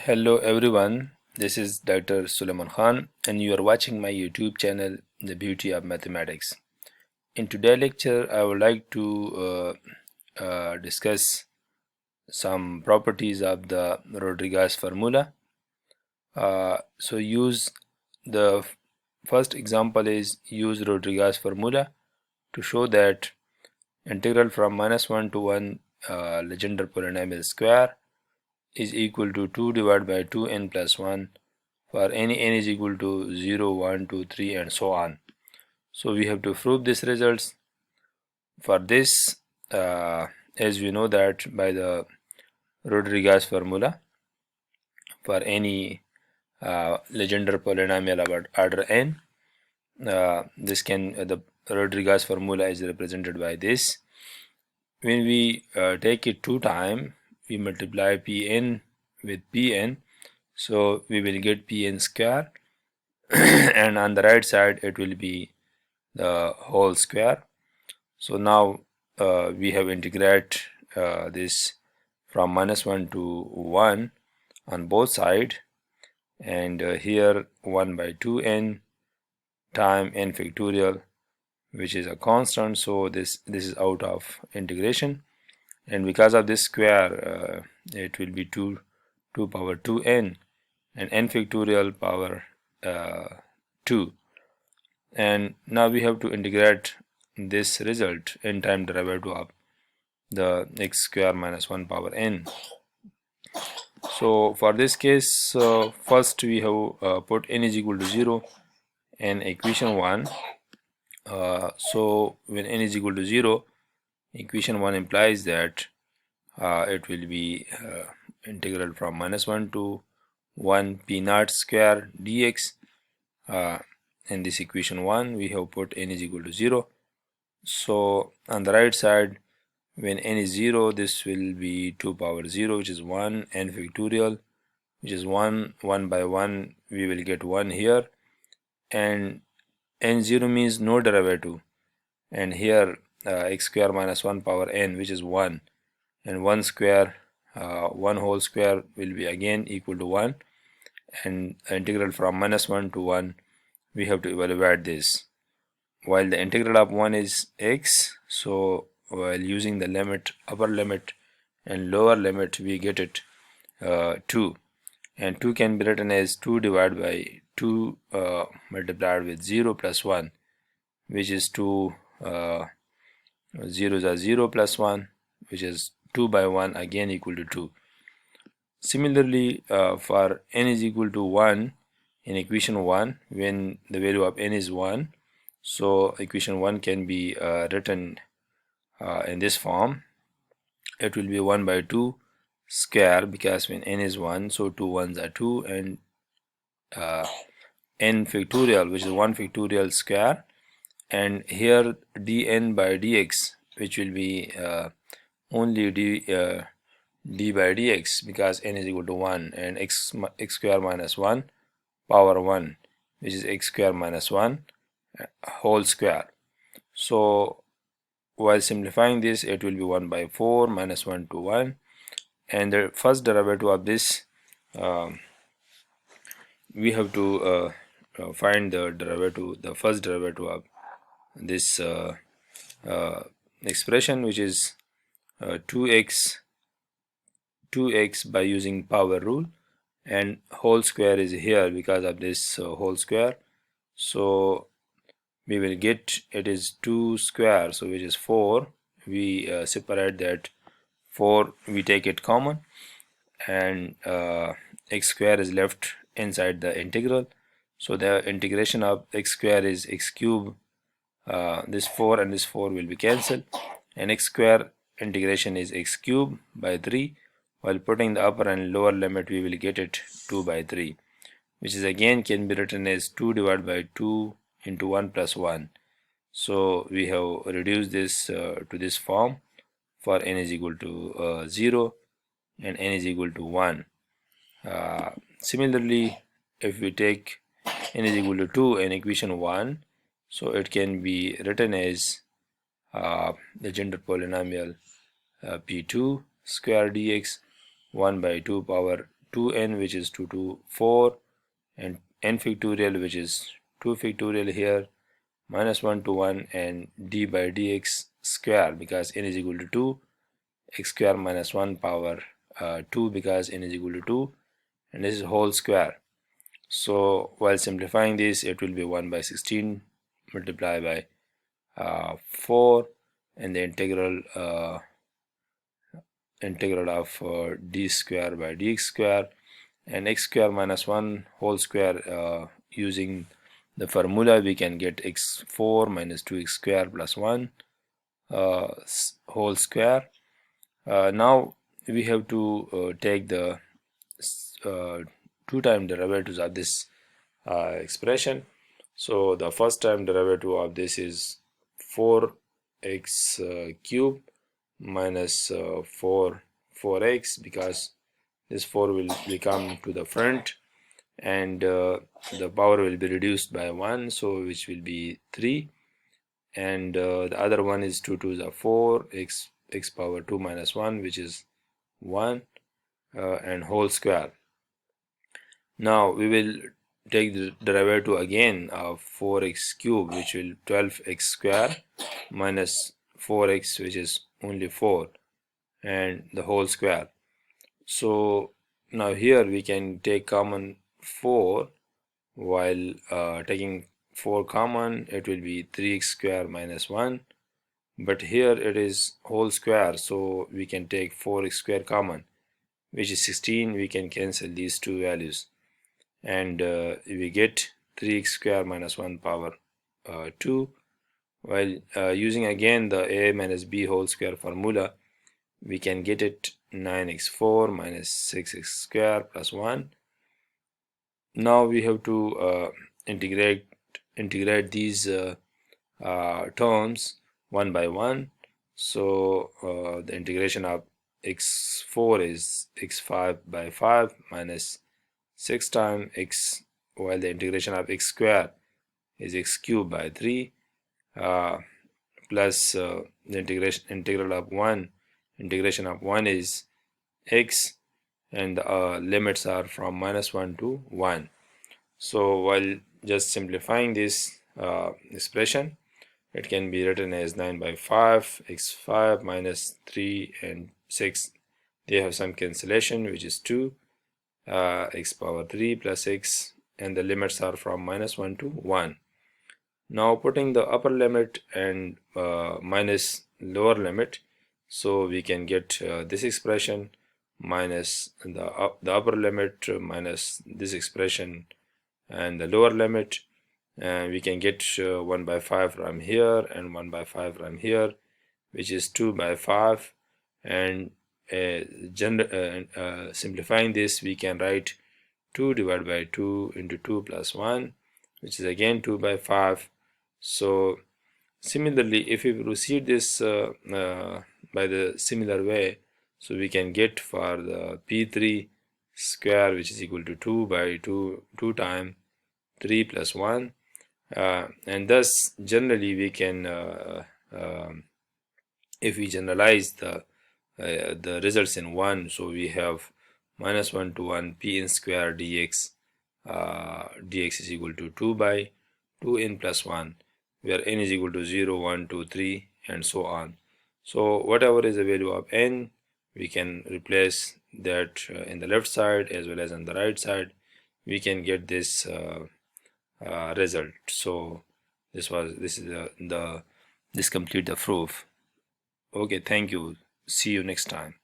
Hello everyone, this is Dr. Suleiman Khan and you are watching my YouTube channel The Beauty of Mathematics. In today's lecture I would like to discuss some properties of the Rodriguez formula. So use the first example is use Rodriguez formula to show that integral from -1 to 1 Legendre polynomial square is equal to 2 divided by 2n plus 1 for any n is equal to 0, 1, 2, 3 and so on. So we have to prove this results. For this, as we know that by the Rodriguez formula, for any Legendre polynomial about order n, the Rodriguez formula is represented by this. When we take it 2 times, we multiply Pn with Pn, so we will get Pn square and on the right side it will be the whole square. So now we have integrate this from -1 to 1 on both sides, and here 1 by 2n time n factorial, which is a constant, so this is out of integration, and because of this square it will be 2 power 2n and n factorial power 2, and now we have to integrate this result n time derivative of the x square minus 1 power n. So for this case, first we have put n is equal to 0 in equation 1. So when n is equal to 0, equation 1 implies that it will be integral from -1 to 1 p naught square dx. In this equation 1 we have put n is equal to 0. So on the right side, when n is 0, this will be 2 power 0, which is 1, n factorial, which is 1 by 1, we will get 1 here, and n0 means no derivative, and here x square minus 1 power n, which is 1, and 1 square 1 whole square will be again equal to 1, and integral from -1 to 1 we have to evaluate this, while the integral of 1 is x, so while using the limit, upper limit and lower limit, we get it 2, and 2 can be written as 2 divided by 2 multiplied with 0 plus 1, which is 2 zeros are 0 plus 1, which is 2 by 1, again equal to 2. Similarly, for n is equal to 1 in equation 1, when the value of n is 1, so equation 1 can be written in this form. It will be 1 by 2 square, because when n is 1, so 2 ones are 2, and n factorial, which is 1 factorial square, and here dn by dx, which will be only d by dx, because n is equal to 1, and x square minus 1 power 1, which is x square minus 1 whole square. So while simplifying this, it will be 1 by 4 minus 1 to 1, and the first derivative of this we have to find the first derivative of this expression, which is 2x by using power rule, and whole square is here because of this whole square, so we will get it is 2 square, so which is 4. We separate that 4, we take it common, and x square is left inside the integral, so the integration of x square is x cube. This 4 and this 4 will be cancelled, and x square integration is x cube by 3. While putting the upper and lower limit, we will get it 2 by 3, which is again can be written as 2 divided by 2 into 1 plus 1. So we have reduced this to this form for n is equal to 0 and n is equal to 1. Similarly, if we take n is equal to 2 in equation 1, so it can be written as Legendre polynomial p2 square dx 1 by 2 power 2n, which is 2 to 4, and n factorial, which is 2 factorial here, minus 1 to 1, and d by dx square, because n is equal to 2, x square minus 1 power 2, because n is equal to 2, and this is whole square. So while simplifying this, it will be 1 by 16 multiplied by 4, and the integral of d square by dx square, and x square minus 1 whole square. Using the formula, we can get x4 minus 2x square plus 1 whole square. Now we have to take the two-time derivatives of this expression. So the first time derivative of this is 4x cube minus 4x, because this 4 will become to the front, and the power will be reduced by 1, so which will be 3, and the other one is 2 to the 4, x power 2 minus 1, which is 1, and whole square. Now we will take the derivative again of 4x cube, which will 12x square minus 4x, which is only 4, and the whole square. So now here we can take common 4. While taking 4 common, it will be 3x square minus 1, but here it is whole square, so we can take 4x square common, which is 16. We can cancel these two values, and we get 3x square minus 1 power 2. While using again the a minus b whole square formula, we can get it 9x4 minus 6x square plus 1. Now we have to integrate these terms one by one. So the integration of x4 is x5 by 5 minus 6 times x, while the integration of x square is x cubed by 3 plus the integral of 1. Integration of 1 is x, and limits are from minus 1 to 1. So while just simplifying this expression, it can be written as 9 by 5, x5 minus 3 and 6. They have some cancellation, which is 2, x power 3 plus x, and the limits are from minus 1 to 1. Now putting the upper limit and minus lower limit, so we can get this expression minus the upper limit minus this expression and the lower limit, and we can get 1 by 5 from here and 1 by 5 from here, which is 2 by 5, and simplifying this, we can write 2 divided by 2 into 2 plus 1, which is again 2 by 5. So similarly, if we proceed this by the similar way, so we can get for the p3 square, which is equal to 2 by 2 times 3 plus 1, and thus generally we can if we generalize the results in 1, so we have minus 1 to 1 pn square dx dx is equal to 2 by 2n plus 1, where n is equal to 0, 1, 2, 3, and so on. So whatever is the value of n, we can replace that in the left side as well as on the right side. We can get this result. So this complete the proof. Okay, thank you. See you next time.